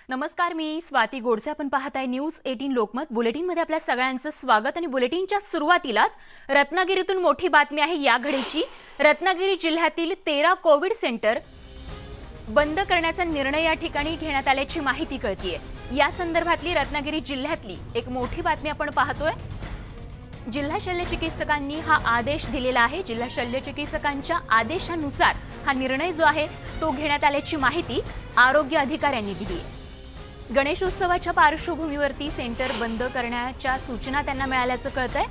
नमस्कार, मी स्वाती गोडसे. आपण पाहताय न्यूज 18 लोकमत बुलेटिनमध्ये आपल्या सगळ्यांचं स्वागत. आणि बुलेटिनच्या सुरुवातीलाच रत्नागिरीतून मोठी बातमी आहे या घडीची. रत्नागिरी जिल्ह्यातील 13 कोविड सेंटर बंद करण्याचा निर्णय या ठिकाणी घेण्यात आल्याची माहिती कळतीये. या संदर्भातली रत्नागिरी जिल्ह्यातली एक मोठी बातमी आपण पाहतोय. जिल्हा शल्य चिकित्सकांनी हा आदेश दिलेला आहे. जिल्हा शल्य चिकित्सकांच्या आदेशानुसार हा निर्णय जो आहे तो घेण्यात आल्याची माहिती आरोग्य अधिकाऱ्यांनी दिली आहे. गणेशोत्सवाच्या पार्श्वभूमीवरती सेंटर बंद करण्याच्या सूचना त्यांना मिळाल्याचं कळतंय.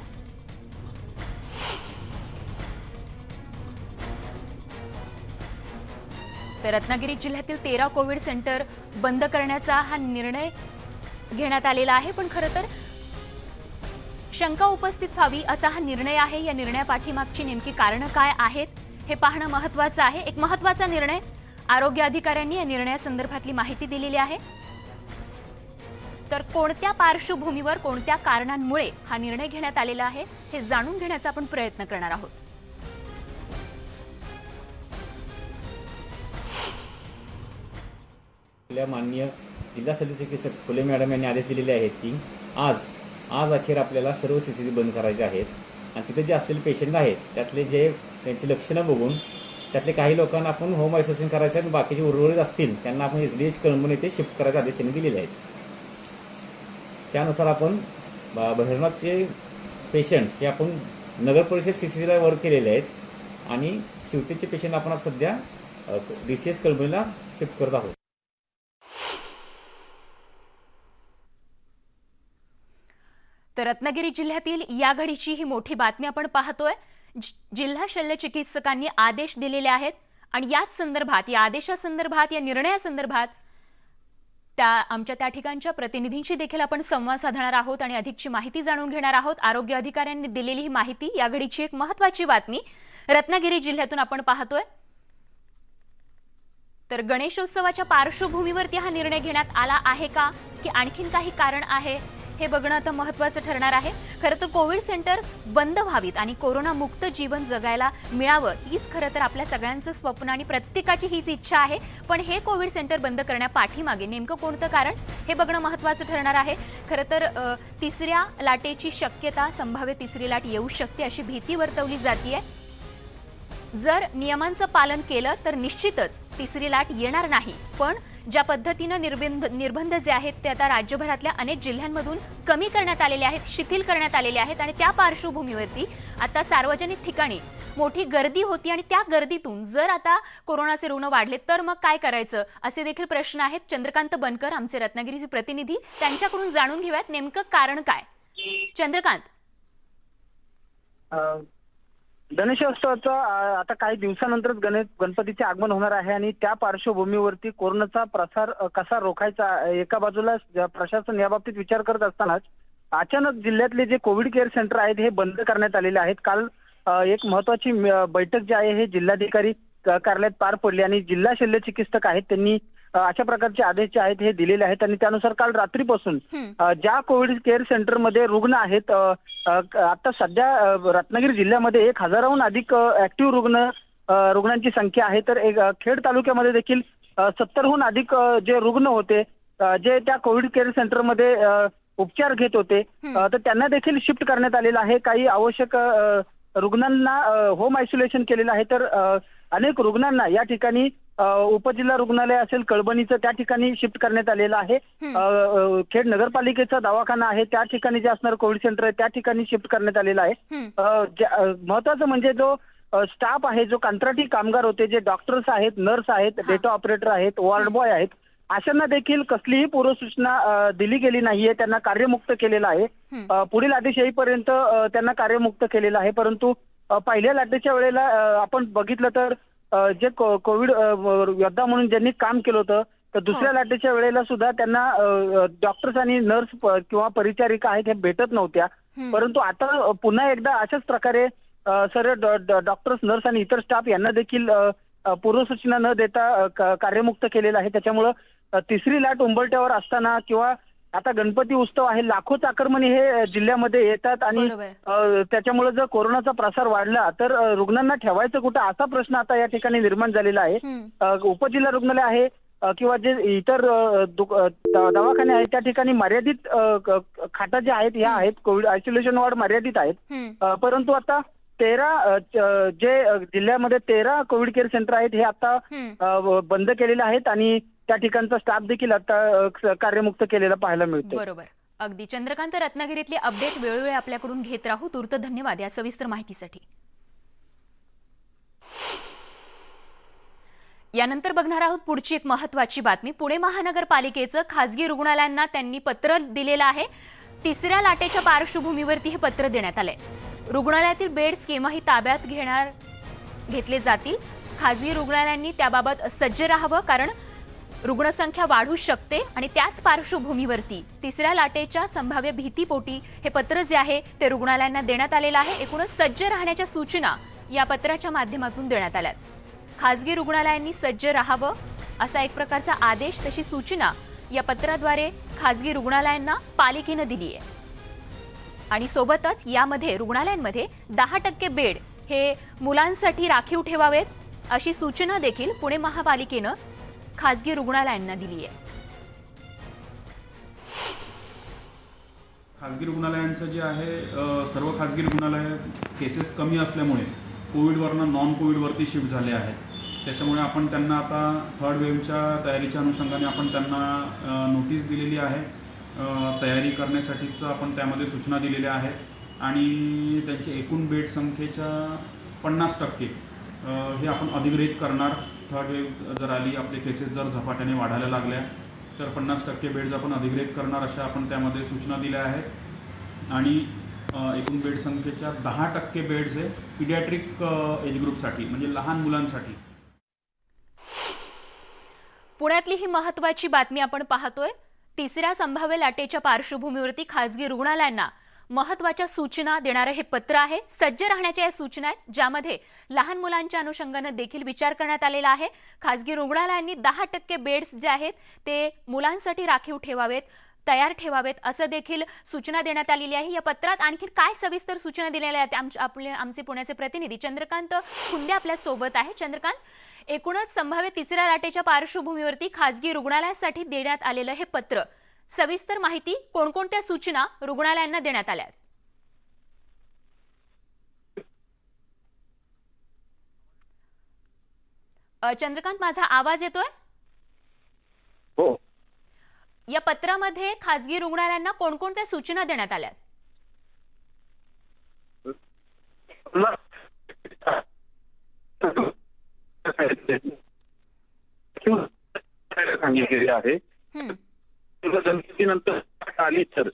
तर रत्नागिरी जिल्ह्यातील 13 कोविड सेंटर बंद करण्याचा हा निर्णय घेण्यात आलेला आहे. पण खरं तर शंका उपस्थित व्हावी असा हा निर्णय आहे. या निर्णयापाठीमागची नेमकी कारणं काय आहेत हे पाहणं महत्त्वाचं आहे. एक महत्त्वाचा निर्णय आरोग्य अधिकाऱ्यांनी या निर्णयासंदर्भातली माहिती दिलेली आहे. तर कोणत्या पार्श्वभूमीवर कोणत्या कारणांमुळे हा निर्णय घेण्यात आलेला आहे हे जाणून घेण्याचा आपण प्रयत्न करणार आहोत. आपल्या माननीय जिल्हा शल्य चिकित्सक फुले मॅडम यांनी आदेश दिलेले आहेत की आज अखेर आपल्याला सर्व सीसीटी बंद करायचे आहेत. आणि तिथे जे असलेले पेशंट आहेत त्यातले जे त्यांची लक्षणं बघून त्यातले काही लोकांना आपण होम आयसोलेशन करायचं आणि बाकीचे उर्वरित असतील त्यांना आपण SDH कळंबून येथे शिफ्ट करायचे आदेश त्यांनी दिलेले आहेत. त्यानुसार आपण बहिर्नाथचे पेशंट हे आपण नगर परिषद CCCला वर्क केलेले आहेत आणि शिवतेचे पेशंट आपण सध्या DCS कळंबूला शिफ्ट करत आहोत. तर रत्नागिरी जिल्ह्यातील या घडीची ही मोठी बातमी आपण पाहतोय. जिल्हा शल्य चिकित्सकांनी आदेश दिलेले आहेत आणि याच संदर्भात, या आदेशासंदर्भात, या निर्णयासंदर्भात आमच्या त्या ठिकाणच्या प्रतिनिधींशी देखील आपण संवाद साधणार आहोत आणि अधिकची माहिती जाणून घेणार आहोत. आरोग्य अधिकाऱ्यांनी दिलेली ही माहिती, या घडीची एक महत्त्वाची बातमी रत्नागिरी जिल्ह्यातून आपण पाहतोय. तर गणेशोत्सवाच्या पार्श्वभूमीवरती हा निर्णय घेण्यात आला आहे का, की आणखीन काही कारण आहे हे बघणं आता महत्त्वाचं ठरणार आहे. खरं तर कोविड सेंटर्स बंद व्हावीत आणि कोरोनामुक्त जीवन जगायला मिळावं हीच खरं तर आपल्या सगळ्यांचं स्वप्न आणि प्रत्येकाची हीच इच्छा आहे. पण हे कोविड सेंटर बंद करण्यापाठीमागे नेमकं कोणतं कारण हे बघणं महत्त्वाचं ठरणार आहे. खरं तर तिसऱ्या लाटेची शक्यता, संभाव्य तिसरी लाट येऊ शकते अशी भीती वर्तवली जातीये. जर नियमांचं पालन केलं तर निश्चितच तिसरी लाट येणार नाही. पण ज्या पद्धतीनं निर्बंध जे आहेत ते आता राज्यभरातल्या अनेक जिल्ह्यांमधून कमी करण्यात आलेले आहेत, शिथिल करण्यात आलेले आहेत आणि त्या पार्श्वभूमीवरती आता सार्वजनिक ठिकाणी मोठी गर्दी होती आणि त्या गर्दीतून जर आता कोरोनाचे रुग्ण वाढले तर मग काय करायचं असे देखील प्रश्न आहेत. चंद्रकांत बनकर आमचे रत्नागिरीचे प्रतिनिधी, त्यांच्याकडून जाणून घेऊयात नेमकं कारण काय. चंद्रकांत, गणेशोत्सवाचा आता काही दिवसानंतरच गणपतीचे आगमन होणार आहे आणि त्या पार्श्वभूमीवरती कोरोनाचा प्रसार कसा रोखायचा, एका बाजूला प्रशासन याबाबतीत विचार करत असतानाच अचानक जिल्ह्यातले जे कोविड केअर सेंटर आहेत हे बंद करण्यात आलेले आहेत. काल एक महत्वाची बैठक जी आहे हे जिल्हाधिकारी कार्यालयात पार पडली आणि जिल्हा शल्य चिकित्सक आहेत त्यांनी अशा प्रकारचे आदेश जे आहेत हे दिलेले आहेत. आणि त्यानुसार काल रात्रीपासून ज्या कोविड केअर सेंटरमध्ये रुग्ण आहेत, आता सध्या रत्नागिरी जिल्ह्यामध्ये 1000हून अधिक ऍक्टिव्ह रुग्णांची संख्या आहे. तर खेड तालुक्यामध्ये देखील 70हून अधिक जे रुग्ण होते जे त्या कोविड केअर सेंटरमध्ये उपचार घेत होते तर त्यांना देखील शिफ्ट करण्यात आलेलं आहे. काही आवश्यक रुग्णांना होम आयसोलेशन केलेलं आहे. तर अनेक रुग्णांना या ठिकाणी उपजिल्हा रुग्णालय असेल कळबणीचं त्या ठिकाणी शिफ्ट करण्यात आलेलं आहे. खेड नगरपालिकेचा दवाखाना आहे त्या ठिकाणी जे असणार कोविड सेंटर आहे त्या ठिकाणी शिफ्ट करण्यात आलेलं आहे. महत्वाचं म्हणजे जो स्टाफ आहे, जो कंत्राटी कामगार होते, जे डॉक्टर्स आहेत, नर्स आहेत, डेटा ऑपरेटर आहेत, वॉर्ड बॉय आहेत, अशांना देखील कसलीही पूर्वसूचना दिली गेली नाहीये. त्यांना कार्यमुक्त केलेलं आहे. पुढील आदेश येईपर्यंत त्यांना कार्यमुक्त केलेलं आहे. परंतु पहिल्या लाटेच्या वेळेला आपण बघितलं तर जे कोविड योद्धा म्हणून ज्यांनी काम केलं होतं तर दुसऱ्या लाटेच्या वेळेला सुद्धा त्यांना डॉक्टर्स आणि नर्स किंवा परिचारिका आहेत हे भेटत नव्हत्या. परंतु आता पुन्हा एकदा अशाच प्रकारे सर्व डॉक्टर्स, नर्स आणि इतर स्टाफ यांना देखील पूर्वसूचना न देता कार्यमुक्त केलेलं आहे. त्याच्यामुळं तिसरी लाट उंबरठ्यावर असताना किंवा आता गणपती उत्सव आहे, लाखो चाकरमानी हे जिल्ह्यामध्ये येतात आणि त्याच्यामुळे जर कोरोनाचा प्रसार वाढला तर रुग्णांना ठेवायचं कुठं असा प्रश्न आता या ठिकाणी निर्माण झालेला आहे. उपजिल्हा रुग्णालय आहे किंवा जे इतर दवाखाने आहेत त्या ठिकाणी मर्यादित खाटा ज्या आहेत ह्या आहेत, कोविड आयसोलेशन वॉर्ड मर्यादित आहेत. परंतु आता 13 जे जिल्ह्यामध्ये 13 कोविड केअर सेंटर आहेत हे आता बंद केलेले आहेत आणि त्या ठिकाणचा स्टाफ देखील आता कार्यमुक्त केलेला पाहायला मिळतो. बरोबर, अगदी. चंद्रकांत, रत्नागिरीतले अपडेट वेळोवेळी आपल्याकडून घेत राहू. तूर्त धन्यवाद या सविस्तर माहितीसाठी. यानंतर बघणार आहोत पुढची एक महत्त्वाची बातमी. पुणे महानगरपालिकेचं खासगी रुग्णालयांना त्यांनी पत्र दिलेलं आहे. तिसऱ्या लाटेच्या पार्श्वभूमीवरती हे पत्र देण्यात आलंय. रुग्णालयातील बेड्स केव्हाही ताब्यात घेतले जातील. खासगी रुग्णालयांनी त्याबाबत सज्ज राहावं, कारण रुग्णसंख्या वाढू शकते आणि त्याच पार्श्वभूमीवरती तिसऱ्या लाटेच्या संभाव्य भीतीपोटी हे पत्र जे आहे ते रुग्णालयांना देण्यात आलेलं आहे. एकूणच सज्ज राहण्याच्या सूचना या पत्राच्या माध्यमातून देण्यात आल्यात. खासगी रुग्णालयांनी सज्ज राहावं असा एक प्रकारचा आदेश, तशी सूचना या पत्राद्वारे खासगी रुग्णालयांना पालिकेनं दिली आहे. आणि सोबतच यामध्ये रुग्णालयांमध्ये 10% बेड हे मुलांसाठी राखीव ठेवावेत अशी सूचना देखील पुणे महापालिकेनं खासगी रुग्णालयांना दिली आहे. खाजगी रुग्णालयांचं जे आहे, सर्व खाजगी रुग्णालय केसेस कमी असल्यामुळे कोविडवरनं नॉन कोविडवरती शिफ्ट झाले आहेत. त्याच्यामुळे आपण त्यांना आता थर्ड वेव्हच्या तयारीच्या अनुषंगाने आपण त्यांना नोटीस दिलेली आहे. तयारी करण्यासाठीचं आपण त्यामध्ये सूचना दिलेल्या आहेत आणि त्यांची एकूण बेड संख्येच्या 50% हे आपण अधिग्रहित करणार. थर्ड वेव्ह जर आली, आपले केसेस जर झपाट्याने वाढायला लागल्या तर 50% बेड्स आपण अधिग्रहित करणार अशा आपण त्यामध्ये सूचना दिल्या आहेत. आणि एकूण बेड संख्येच्या 10% बेड्स हे पिडियाट्रिक एज ग्रुपसाठी, म्हणजे लहान मुलांसाठी. पुण्यातली ही महत्त्वाची बातमी आपण पाहतोय. तिसऱ्या संभाव्य लाटेच्या पार्श्वभूमीवरती खासगी रुग्णालयांना महत्त्वाच्या सूचना देणारं हे पत्र आहे. सज्ज राहण्याच्या या सूचना आहेत, ज्यामध्ये लहान मुलांच्या अनुषंगानं देखील विचार करण्यात आलेला आहे. खासगी रुग्णालयांनी 10% बेड्स जे आहेत ते मुलांसाठी राखीव ठेवावेत, तयार ठेवावेत असं देखील सूचना देण्यात आलेली आहे. या पत्रात आणखी काय सविस्तर सूचना दिलेल्या आहेत आमचे पुण्याचे प्रतिनिधी चंद्रकांत खुंदे आपल्या सोबत आहे. चंद्रकांत, एकूणच संभाव्य तिसऱ्या लाटेच्या पार्श्वभूमीवरती खासगी रुग्णालयासाठी देण्यात आलेलं हे पत्र, सविस्तर माहिती, कोणकोणत्या सूचना रुग्णालयांना देण्यात आल्या? चंद्रकांत, माझा आवाज येतोय? हो. या पत्रामध्ये खासगी रुग्णालयांना कोणकोणत्या सूचना देण्यात आल्या? सांगितलेली आहे. गणपतीनंतर आली तर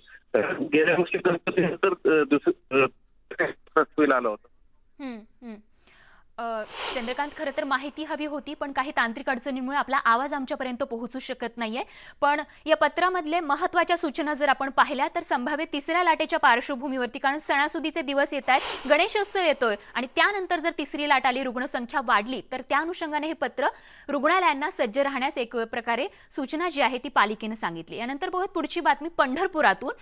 गेल्या वर्षी गणपतीनंतर दुसरं आलं होतं. चंद्रकांत, खरं तर माहिती हवी होती, पण काही तांत्रिक अडचणीमुळे आपला आवाज आमच्यापर्यंत पोहोचू शकत नाहीये. पण या पत्रामधले महत्त्वाच्या सूचना जर आपण पाहिल्या तर संभाव्य तिसऱ्या लाटेच्या पार्श्वभूमीवरती, कारण सणासुदीचे दिवस येत आहेत, गणेशोत्सव येतोय आणि त्यानंतर जर तिसरी लाट आली, रुग्णसंख्या वाढली, तर त्या अनुषंगाने हे पत्र रुग्णालयांना सज्ज राहण्यास एक प्रकारे सूचना जी आहे ती पालिकेनं सांगितली. यानंतर बघत पुढची बातमी पंढरपुरातून.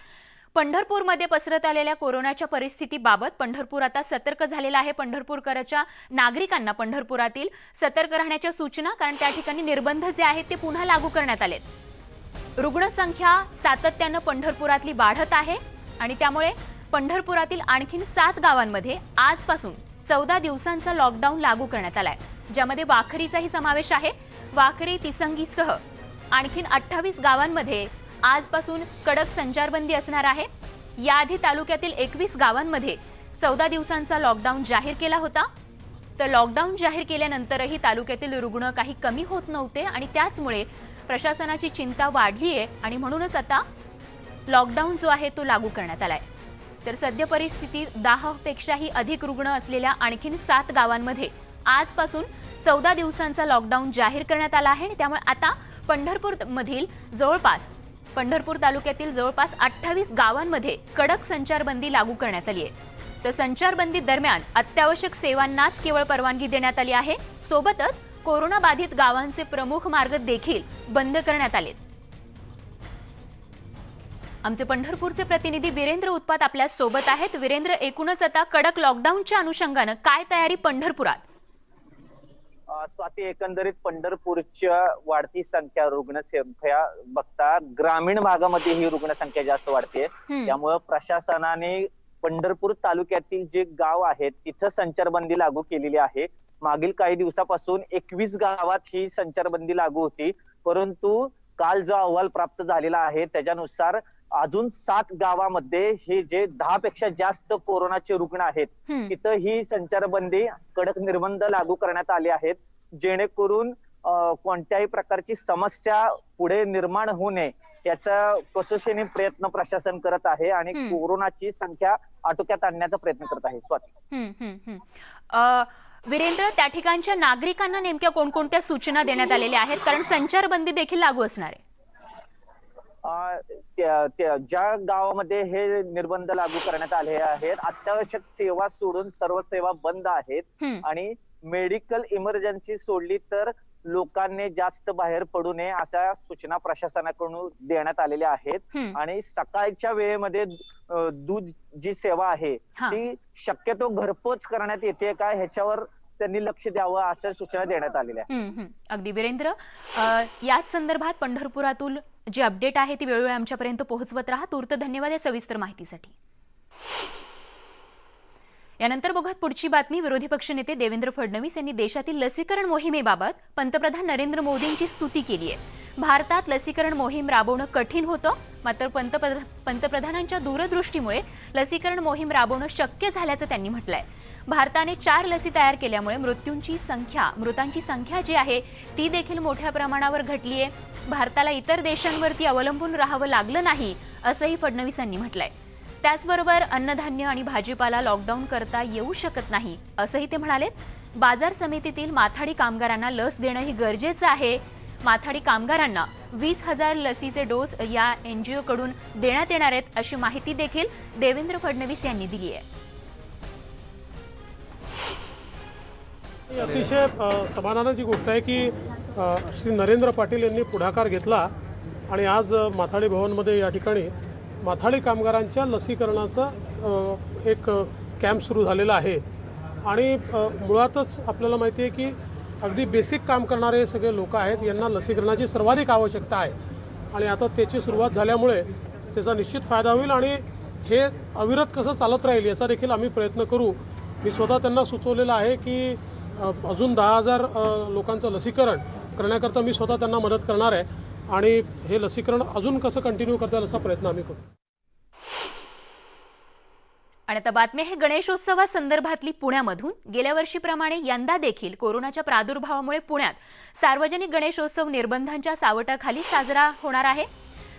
पंढरपूरमध्ये पसरत आलेल्या कोरोनाच्या परिस्थितीबाबत पंढरपूर आता सतर्क झालेला आहे. पंढरपूरकरांच्या नागरिकांना पंढरपुरातील सतर्क राहण्याच्या सूचना, कारण त्या ठिकाणी निर्बंध जे आहेत ते पुन्हा लागू करण्यात आलेत. रुग्णसंख्या सातत्यानं पंढरपुरातली वाढत आहे आणि त्यामुळे पंढरपुरातील आणखीन 7 गावांमध्ये आजपासून 14 दिवसांचा लॉकडाऊन लागू करण्यात आलाय, ज्यामध्ये वाखरीचाही समावेश आहे. वाखरी, तिसंगीसह आणखीन 28 गावांमध्ये आजपासून कडक संचारबंदी असणार आहे. याआधी तालुक्यातील 21 गावांमध्ये 14 दिवसांचा लॉकडाऊन जाहीर केला होता. तर लॉकडाऊन जाहीर केल्यानंतरही तालुक्यातील रुग्ण काही कमी होत नव्हते आणि त्याचमुळे प्रशासनाची चिंता वाढली आहे आणि म्हणूनच आता लॉकडाऊन जो आहे तो लागू करण्यात आलाय. तर सध्या परिस्थितीत 10 पेक्षाही अधिक रुग्ण असलेल्या आणखीन 7 गावांमध्ये आजपासून 14 दिवसांचा लॉकडाऊन जाहीर करण्यात आला आहे. त्यामुळे आता पंढरपूर तालुक्यातील जवळपास 28 गावांमध्ये कडक संचारबंदी लागू करण्यात आली आहे. तर संचारबंदी दरम्यान अत्यावश्यक सेवांनाच केवळ परवानगी देण्यात आली आहे. सोबतच कोरोना बाधित गावांचे प्रमुख मार्ग देखील बंद करण्यात आलेत. आमचे पंढरपूरचे प्रतिनिधी वीरेंद्र उत्पात आपल्या सोबत आहेत. वीरेंद्र, एकूणच आता कडक लॉकडाऊनच्या अनुषंगानं काय तयारी पंढरपुरात? स्वाती, एकंदरीत पंढरपूरच्या वाढती रुग्णसंख्या बघता ग्रामीण भागामध्ये ही रुग्णसंख्या जास्त वाढते. त्यामुळे प्रशासनाने पंढरपूर तालुक्यातील जे गाव आहेत तिथं संचारबंदी लागू केलेली आहे. मागील काही दिवसापासून 21 गावात ही संचारबंदी लागू होती, परंतु काल जो अहवाल प्राप्त झालेला आहे त्याच्यानुसार अजून 7 गावामध्ये हे जे 10 पेक्षा जास्त कोरोनाचे रुग्ण आहेत तिथं ही संचारबंदी, कडक निर्बंध लागू करण्यात आले आहेत, जेणेकरून कोणत्याही प्रकारची समस्या पुढे निर्माण होऊ नये याचा कसोशीने प्रयत्न प्रशासन करत आहे आणि कोरोनाची संख्या आटोक्यात आणण्याचा प्रयत्न करत आहे. स्वाती, वीरेंद्र, त्या ठिकाणच्या नागरिकांना नेमक्या कोणकोणत्या सूचना देण्यात आलेल्या आहेत, कारण संचारबंदी देखील लागू असणार आहे? ज्या गावामध्ये हे निर्बंध लागू करण्यात आले आहेत, अत्यावश्यक सेवा सोडून सर्व सेवा बंद आहेत आणि मेडिकल इमर्जन्सी सोडली तर लोकांनी जास्त बाहेर पडू नये अशा सूचना प्रशासनाकडून देण्यात आलेल्या आहेत. आणि सकाळच्या वेळेमध्ये दूध जी सेवा आहे ती शक्यतो घरपोच करण्यात येते का ह्याच्यावर त्यांनी लक्ष द्यावं अशा सूचना देण्यात आलेल्या आहेत. अगदी वीरेंद्र, याच संदर्भात पंढरपुरातून जी अपडेट आहे ती वेळोवेळी आमच्यापर्यंत पोहोचवत राहा. तूर्त धन्यवाद या सविस्तर माहितीसाठी. यानंतर बघत पुढची बातमी. विरोधी पक्षनेते देवेंद्र फडणवीस यांनी देशातील लसीकरण मोहिमेबाबत पंतप्रधान नरेंद्र मोदींची स्तुती केली आहे. भारतात लसीकरण मोहीम राबवणं कठीण होतं, मात्र पंतप्रधानांच्या दूरदृष्टीमुळे लसीकरण मोहीम राबवणं शक्य झाल्याचं त्यांनी म्हटलंय. भारताने 4 लसी तयार केल्यामुळे मृतांची संख्या जी आहे ती देखील मोठ्या प्रमाणावर घटली आहे. भारताला इतर देशांवरती अवलंबून राहावं लागलं नाही असंही फडणवीस यांनी म्हटलंय. त्याचबरोबर अन्नधान्य आणि भाजीपाला लॉकडाऊन करता येऊ शकत नाही असंही ते म्हणाले. बाजार समितीतील माथाडी कामगारांना लस देणंही गरजेचं आहे. माथाडी कामगारांना 20,000 लसीचे डोस या NGO कडून देण्यात येणार आहेत अशी माहिती देखील देवेंद्र फडणवीस यांनी दिली आहे. अतिशय समाधानाची गोष्ट आहे की श्री नरेंद्र पाटील यांनी पुढाकार घेतला आणि आज माथाडी भवनमध्ये या ठिकाणी माथाडी कामगारांच्या लसीकरणाचा एक कॅम्प सुरू झालेला आहे. आणि मुळातच आपल्याला माहिती आहे की अगदी बेसिक काम करणारे सगळे लोक आहेत, यांना लसीकरणाची सर्वाधिक आवश्यकता आहे आणि आता त्याची सुरुवात झाल्यामुळे त्याचा निश्चित फायदा होईल आणि हे अविरत कसं चालत राहील याचा देखील आम्ही प्रयत्न करू. मी स्वतः त्यांना सुचवलेलं आहे की अजून 10,000 लोकांचं लसीकरण करण्याकरता मी स्वतः त्यांना मदत करणार आहे आणि हे लसीकरण अजून कसं कंटिन्यू करता येईल असा प्रयत्न आम्ही करू. आणि आता बातमी आहे गणेशोत्सवासंदर्भातली पुण्यामधून. गेल्या वर्षीप्रमाणे यंदा देखील कोरोनाच्या प्रादुर्भावामुळे पुण्यात सार्वजनिक गणेशोत्सव निर्बंधांच्या सावटाखाली साजरा होणार आहे.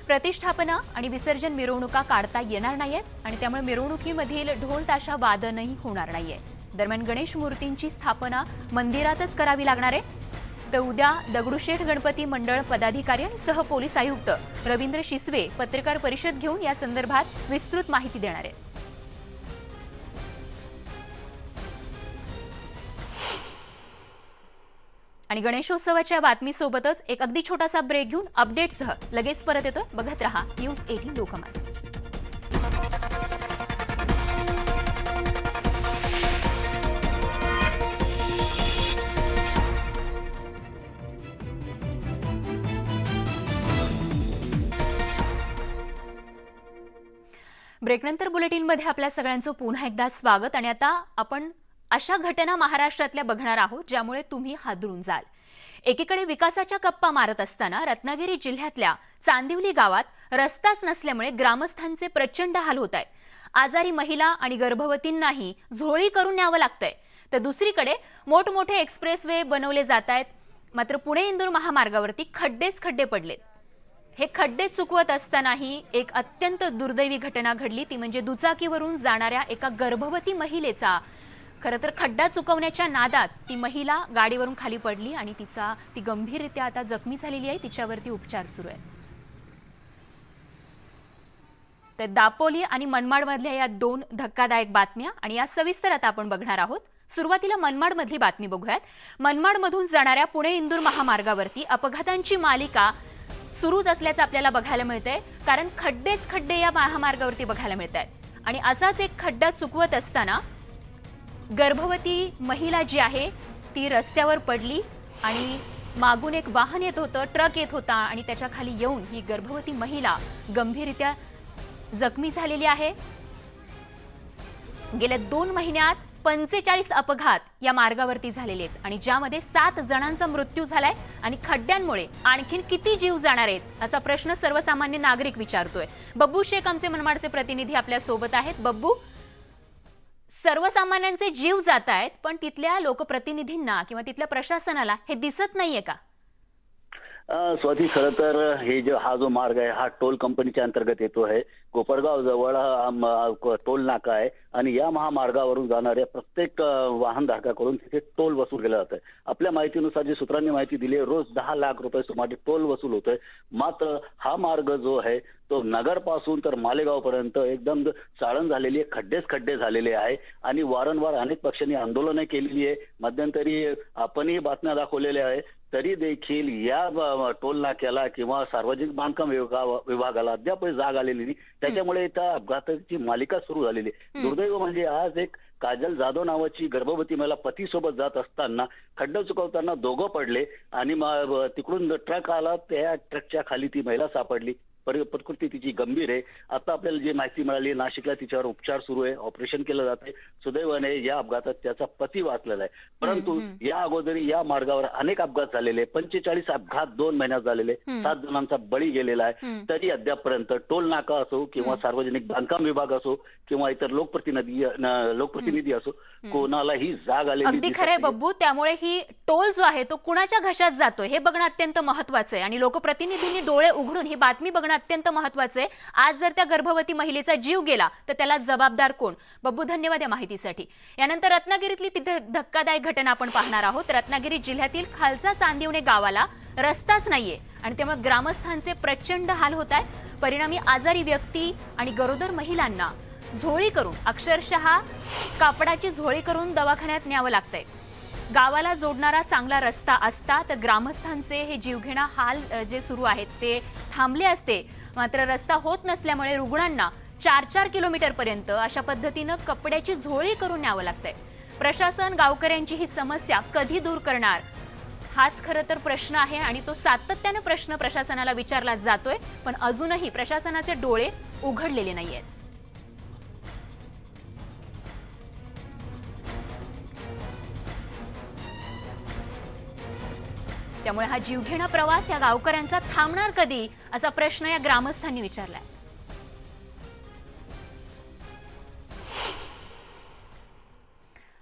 प्रतिष्ठापना आणि विसर्जन मिरवणुका काढता येणार नाहीयेत आणि त्यामुळे मिरवणुकीमधील ढोल ताशा वादनही होणार नाहीये. दरम्यान गणेश मूर्तींची स्थापना मंदिरातच करावी लागणार आहे. तर उद्या दगडूशेठ गणपती मंडळ पदाधिकारी आणि सहपोलीस आयुक्त रवींद्र शिसवे पत्रकार परिषद घेऊन या संदर्भात विस्तृत माहिती देणार आहेत. आणि गणेशोत्सवाच्या बातमीसोबतच एक अगदी छोटासा ब्रेक घेऊन अपडेट्ससह लगेच परत येतो. बघत रहा न्यूज 18 लोकमत. ब्रेकनंतर बुलेटिनमध्ये आपल्या सगळ्यांचं पुन्हा एकदा स्वागत. आणि आता आपण अशा घटना महाराष्ट्रातल्या बघणार आहोत ज्यामुळे तुम्ही हादरून जाल. एकीकडे विकासाच्या गप्पा मारत असताना रत्नागिरी जिल्ह्यातल्या चांदिवली गावात रस्ताच नसल्यामुळे ग्रामस्थांचे प्रचंड हाल होत आहेत. आजारी महिला आणि गर्भवतींनाही झोळी करून न्यावं लागतंय. तर दुसरीकडे मोठमोठे एक्सप्रेसवे बनवले जात आहेत, मात्र पुणे इंदूर महामार्गावरती खड्डेच खड्डे पडलेत. हे खड्डे चुकवत असतानाही एक अत्यंत दुर्दैवी घटना घडली, ती म्हणजे दुचाकीवरून जाणाऱ्या एका गर्भवती महिलेचा खरं तर खड्डा चुकवण्याच्या नादात ती महिला गाडीवरून खाली पडली आणि ती गंभीररित्या आता जखमी झालेली आहे. तिच्यावरती उपचार सुरू आहेत. तर दापोली आणि मनमाडमधल्या या 2 धक्कादायक बातम्या आणि या सविस्तर आता आपण बघणार आहोत. सुरुवातीला मनमाडमधली बातमी बघूयात. मनमाडमधून जाणाऱ्या पुणे इंदूर महामार्गावरती अपघातांची मालिका सुरूच असल्याचं आपल्याला बघायला मिळतंय, कारण खड्डेच खड्डे या महामार्गावरती बघायला मिळत आहेत. आणि असाच एक खड्डा चुकवत असताना गर्भवती महिला जी आहे ती रस्त्यावर पडली आणि मागून एक वाहन येत होतं, ट्रक येत होता आणि त्याच्या खाली येऊन ही गर्भवती महिला गंभीररित्या जखमी झालेली आहे. गेल्या 2 महिन्यात 45 अपघात या मार्गावरती झालेले आहेत आणि ज्यामध्ये 7 जणांचा मृत्यू झालाय आणि खड्ड्यांमुळे आणखीन किती जीव जाणार आहेत असा प्रश्न सर्वसामान्य नागरिक विचारतोय. बब्बू शेख आमचे मनमाडचे प्रतिनिधी आपल्या सोबत आहेत. बब्बू, सर्वसामान्यांचे जीव जात आहेत पण तिथल्या लोकप्रतिनिधींना किंवा तिथल्या प्रशासनाला हे दिसत नाहीये का? स्वाती, खरं तर हा जो मार्ग आहे हा टोल कंपनीच्या अंतर्गत येतो आहे. कोपरगाव जवळ हा टोल नाका आहे आणि या महामार्गावरून जाणाऱ्या प्रत्येक वाहनधारकाकडून तिथे टोल वसूल केला जात आहे. आपल्या माहितीनुसार जी सूत्रांनी माहिती दिली आहे, रोज 10 लाख रुपये सुमारे टोल वसूल होतोय. मात्र हा मार्ग जो आहे तो नगरपासून तर मालेगाव पर्यंत एकदम चाळण झालेली आहे, खड्डे झालेले आहे आणि वारंवार अनेक पक्षांनी आंदोलनं केलेली आहे. मध्यंतरी आपणही बातम्या दाखवलेल्या आहे. तरी देखील या टोल नाक्याला किंवा सार्वजनिक बांधकाम विभागाला अद्याप जाग आलेली नाही. त्याच्यामुळे त्या अपघाताची मालिका सुरू झालेली आहे. दुर्दैव म्हणजे आज एक काजल जाधव नावाची गर्भवती महिला पतीसोबत जात असताना खड्डा चुकवताना दोघं पडले आणि तिकडून ट्रक आला, त्या ट्रकच्या खाली ती महिला सापडली. प्रकृती तिची गंभीर आहे. आता आपल्याला जी माहिती मिळाली, नाशिकला तिच्यावर उपचार सुरू आहे, ऑपरेशन केलं जात आहे. सुदैवाने या अपघातात त्याचा पती वाचलेला आहे. परंतु या अगोदरी या मार्गावर अनेक अपघात झालेले, 45 अपघात 2 महिन्यात झालेले, 7 जणांचा बळी गेलेला आहे. तरी अद्यापपर्यंत टोल नाका असो किंवा सार्वजनिक बांधकाम विभाग असो किंवा इतर लोकप्रतिनिधी असो, कोणालाही जाग आलेली अगदी खरंय बब्बू. त्यामुळे ही टोल जो आहे तो कुणाच्या घशात जातोय हे बघणं अत्यंत महत्वाचं आहे आणि लोकप्रतिनिधींनी डोळे उघडून ही बातमी बघणं अत्यंत महत्वाचं आहे. आज जर त्या गर्भवती महिलेचा जीव गेला तर त्याला जबाबदार कोण? बब्बू, धन्यवाद या माहितीसाठी. यानंतर रत्नागिरीतली तिथे धक्कादायक घटना आपण पाहणार आहोत. रत्नागिरी जिल्ह्यातील खालचा चांदिवणे गावाला रस्ताच नाहीये आणि त्यामुळे ग्रामस्थांचे प्रचंड हाल होत आहे. परिणामी आजारी व्यक्ती आणि गरोदर महिलांना झोळी करून, अक्षरशः कापडाची झोळी करून दवाखान्यात न्यावं लागतंय. गावाला जोडणारा चांगला रस्ता असता तर ग्रामस्थांचे हे जीवघेणा हाल जे सुरू आहेत ते थांबले असते. मात्र रस्ता होत नसल्यामुळे रुग्णांना 4-4 किलोमीटर पर्यंत अशा पद्धतीनं कपड्याची झोळी करून न्यावं लागतंय. प्रशासन गावकऱ्यांची ही समस्या कधी दूर करणार हाच खरं तर प्रश्न आहे आणि तो सातत्याने प्रश्न प्रशासनाला विचारला जातोय पण अजूनही प्रशासनाचे डोळे उघडलेले नाहीयेत. त्यामुळे हा जीवघेणा प्रवास या गावकऱ्यांचा थांबणार कधी असा प्रश्न या ग्रामस्थांनी विचारलाय.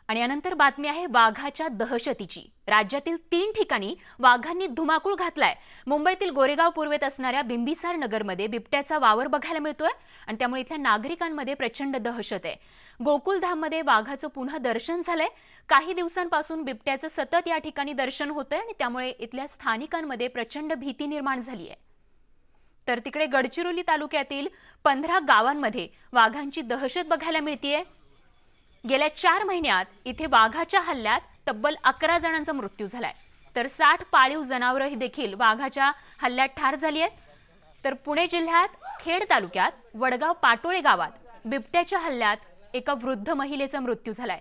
आणि यानंतर बातमी आहे वाघाच्या दहशतीची. राज्यातील 3 ठिकाणी वाघांनी धुमाकूळ घातलाय. मुंबईतील गोरेगाव पूर्वेत असणाऱ्या बिंबिसार नगरमध्ये बिबट्याचा वावर बघायला मिळतोय आणि त्यामुळे इथल्या नागरिकांमध्ये प्रचंड दहशत आहे. गोकुलधाममध्ये वाघाचं पुन्हा दर्शन झालंय. काही दिवसांपासून बिबट्याचं सतत या ठिकाणी दर्शन होतंय आणि त्यामुळे इथल्या स्थानिकांमध्ये प्रचंड भीती निर्माण झाली आहे. तर तिकडे गडचिरोली तालुक्यातील 15 गावांमध्ये वाघांची दहशत बघायला मिळतेय. गेल्या 4 महिन्यात इथे वाघाच्या हल्ल्यात तब्बल 11 जणांचा मृत्यू झालाय तर 60 पाळीव जनावरही देखील वाघाच्या हल्ल्यात ठार झाली आहेत. तर पुणे जिल्ह्यात खेड तालुक्यात वडगाव पाटोळे गावात बिबट्याच्या हल्ल्यात एका वृद्ध महिलेचा मृत्यू झालाय.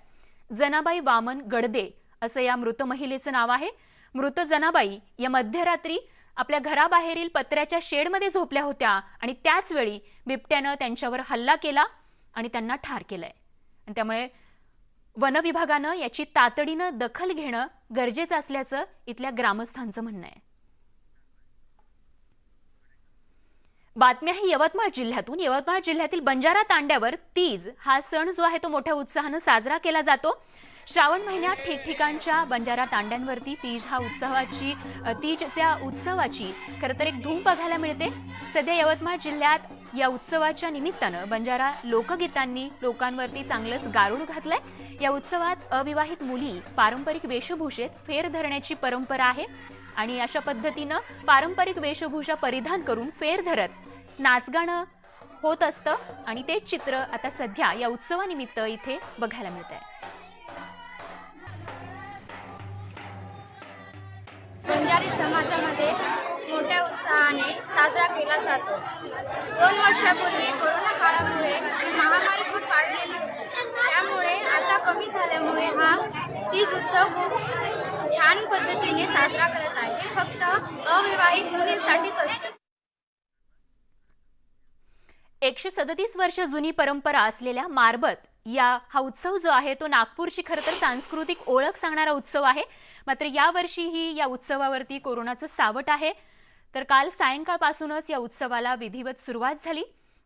जनाबाई वामन गडदे असं या मृत महिलेचं नाव आहे. मृत जनाबाई या मध्यरात्री आपल्या घराबाहेरील पत्र्याच्या शेडमध्ये झोपल्या होत्या आणि त्याच वेळी बिबट्यानं त्यांच्यावर हल्ला केला आणि त्यांना ठार केलंय. आणि त्यामुळे वन विभागानं याची तातडीनं दखल घेणं गरजेचं असल्याचं इथल्या ग्रामस्थांचं म्हणणं आहे. बातमी आहे यवतमाळ जिल्ह्यातून. यवतमाळ जिल्ह्यातील बंजारा तांड्यावर तीज हा सण जो आहे तो मोठ्या उत्साहानं साजरा केला जातो. श्रावण महिन्यात ठिकठिकाणच्या बंजारा तांड्यांवरती तीजच्या उत्सवाची खरं तर एक धूम बघायला मिळते. सध्या यवतमाळ जिल्ह्यात या उत्सवाच्या निमित्तानं बंजारा लोकगीतांनी लोकांवरती चांगलंच गारुड घातलंय. या उत्सवात अविवाहित मुली पारंपरिक वेशभूषेत फेर धरण्याची परंपरा आहे आणि अशा पद्धतीनं पारंपरिक वेशभूषा परिधान करून फेर धरत नाचगाणं होत असतं आणि ते चित्र आता सध्या या उत्सवानिमित्त इथे बघायला मिळत आहे. बंजारी समाजामध्ये मोठ्या उत्साहाने साजरा केला जातो. 2 वर्षापूर्वी कोरोना काळामुळे महामारी खूप वाढलेली होती. त्यामुळे आता कमी झाल्यामुळे हा तीज उत्सव खूप छान पद्धतीने साजरा करत आहे. फक्त अविवाहित मुलींसाठीच असतो. 137 वर्ष जुनी परंपरा असलेल्या मारबत हा उत्सव जो आहे तो नागपूरची खरं तर सांस्कृतिक ओळख सांगणारा उत्सव आहे. मात्र यावर्षीही या उत्सवावरती कोरोनाचं सावट आहे. तर काल सायंकाळपासूनच या उत्सवाला विधिवत सुरुवात झाली.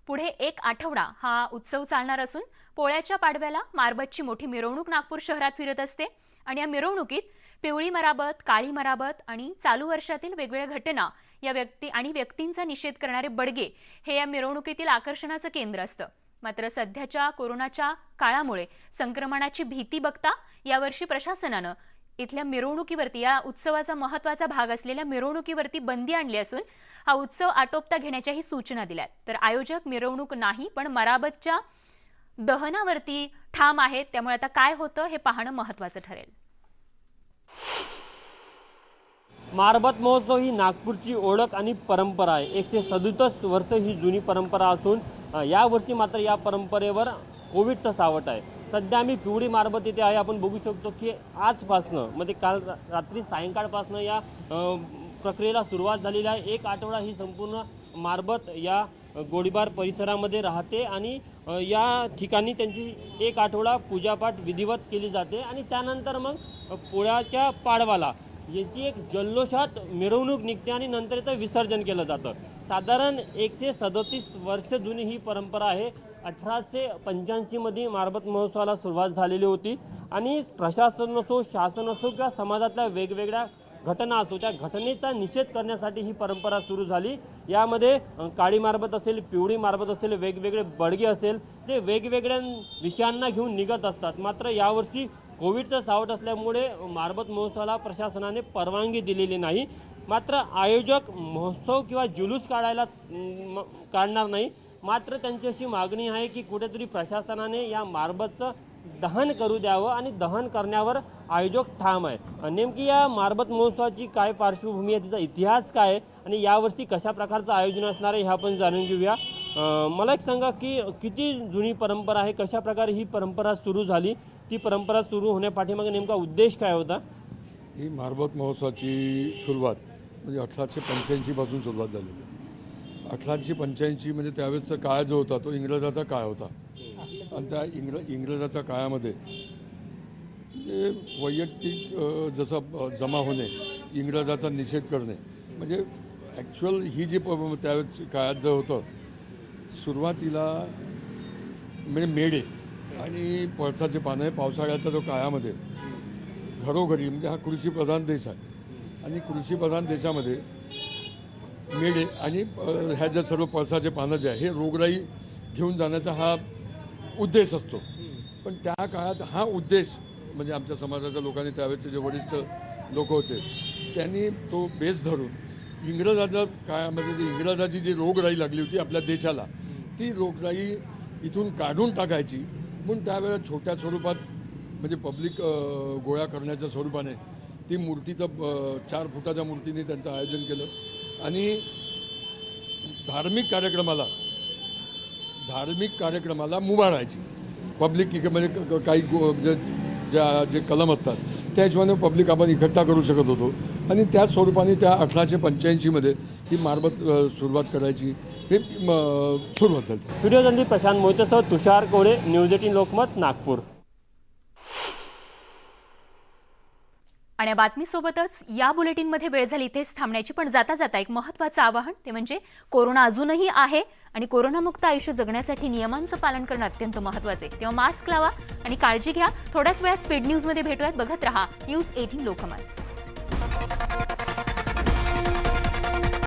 पुढे 1 आठवडा हा उत्सव चालणार असून पोळ्याच्या पाडव्याला मारबतची मोठी मिरवणूक नागपूर शहरात फिरत असते आणि या मिरवणुकीत पिवळी मराबत, काळी मराबत आणि चालू वर्षातील वेगवेगळ्या घटना या व्यक्तींचा निषेध करणारे बडगे हे या मिरवणुकीतील आकर्षणाचं केंद्र असतं. मात्र सध्याच्या कोरोनाच्या काळामुळे संक्रमणाची भीती बघता यावर्षी प्रशासनानं इथल्या मिरवणुकीवरती, या उत्सवाचा महत्त्वाचा भाग असलेल्या मिरवणुकीवरती बंदी आणली असून हा उत्सव आटोपता घेण्याच्याही सूचना दिल्यात. तर आयोजक मिरवणूक नाही पण मराबतच्या दहनावरती ठाम आहेत. त्यामुळे आता काय होतं हे पाहणं महत्त्वाचं ठरेल. मारबत महोत्सव ही नागपूरची ओळख आणि परंपरा आहे. 137 वर्ष ही जुनी परंपरा असून यावर्षी मात्र या परंपरेवर कोविडचं सावट आहे. सध्या आम्ही पिवळी मारबत इथे आहे. आपण बघू शकतो की आजपासनं म्हणजे काल रात्री सायंकाळपासनं या प्रक्रियेला सुरुवात झालेली आहे. 1 आठवडा ही संपूर्ण मारबत या गोळीबार परिसरामध्ये राहते आणि या ठिकाणी त्यांची 1 आठवडा पूजापाठ विधिवत केली जाते आणि त्यानंतर मग पोळ्याच्या पाडवाला याची एक जल्लोषात मिरवणूक निघते आणि नंतर याचं विसर्जन केलं जातं. साधारण 137 वर्ष जुनी ही परंपरा आहे. 1885 मध्ये मारबत महोत्सवाला सुरुवात झालेली होती आणि प्रशासन असो, शासन असो किंवा समाजातल्या वेगवेगळ्या घटना असो, त्या घटनेचा निषेध करण्यासाठी ही परंपरा सुरू झाली. यामध्ये काळी मारबत असेल, पिवळी मारबत असेल, वेगवेगळे बडगे असेल, ते वेगवेगळ्या विषयांना घेऊन निघत असतात. मात्र यावर्षी कोविडचं सावट असल्यामुळे मारबत महोत्सवाला प्रशासनाने परवानगी दिलेली नाही. मात्र आयोजक महोत्सव किंवा जुलूस काढणार नाही. मात्र त्यांची अशी मागणी आहे की कुठेतरी प्रशासनाने या मारबतचं दहन करू द्यावं आणि दहन करण्यावर आयोजक ठाम आहे. नेमकी या मारबत महोत्सवाची काय पार्श्वभूमी आहे, तिचा इतिहास काय आहे आणि यावर्षी कशा प्रकारचं आयोजन असणार आहे हे आपण जाणून घेऊया. मला एक सांगा की किती जुनी परंपरा आहे, कशा प्रकारे ही परंपरा सुरू झाली, ती परंपरा सुरू होण्यापाठीमागे नेमका उद्देश काय होता? ही मारबत महोत्सवाची सुरुवात म्हणजे 1885 पासून सुरुवात झालेली. 1885 म्हणजे त्यावेळेचा काळ जो होता तो इंग्रजाचा काळ होता आणि त्या इंग्रजाच्या काळामध्ये म्हणजे वैयक्तिक जसं जमा होणे, इंग्रजाचा निषेध करणे, म्हणजे ॲक्च्युअल ही जी त्यावेळेस काळात जो होतं सुरुवातीला म्हणजे मेढे आणि पळसाचे पानं हे पावसाळ्याच्या जो काळामध्ये घरोघरी, म्हणजे हा कृषीप्रधान देश आहे आणि कृषीप्रधान देशामध्ये मेढे आणि ह्या ज्या सर्व पळसाचे पानं जे आहे हे रोगराई घेऊन जाण्याचा हा उद्देश असतो. पण त्या काळात हा उद्देश म्हणजे आमच्या समाजाच्या लोकांनी, त्यावेळेचे जे वरिष्ठ लोक होते त्यांनी तो बेस धरून इंग्रजाच्या काळामध्ये जी इंग्रजाची जी रोगराई लागली होती आपल्या देशाला, ती रोगराई इथून काढून टाकायची म्हणून त्यावेळेला छोट्या स्वरूपात म्हणजे पब्लिक गोळा करण्याच्या स्वरूपाने ती मूर्तीचं 4 फुटाच्या मूर्तीने त्यांचं आयोजन केलं आणि धार्मिक कार्यक्रमाला मुभा राहायची. पब्लिक म्हणजे काही जे कलम असतात त्या हिशोबाने पब्लिक आपण इकट्ठा करू शकत होतो आणि त्याच स्वरूपाने त्या 1885 ही मारबत सुरुवात करायची हे सुरुवात झाली. व्हिडिओ जर्नलिस्ट प्रशांत मोहितेसह तुषार कोळे, न्यूज 18 लोकमत, नागपूर. आणि बातमीसोबतच या बुलेटिनमध्ये वेळ झाली इथेच थांबण्याची. पण जाता जाता एक महत्त्वाचं आवाहन, ते म्हणजे कोरोना अजूनही आहे आणि कोरोनामुक्त आयुष्य जगण्यासाठी नियमांचं पालन करणं अत्यंत महत्त्वाचं आहे. तेव्हा मास्क लावा आणि काळजी घ्या. थोड्याच वेळात स्पीड न्यूजमध्ये भेटूयात. बघत रहा न्यूज 18 लोकमत.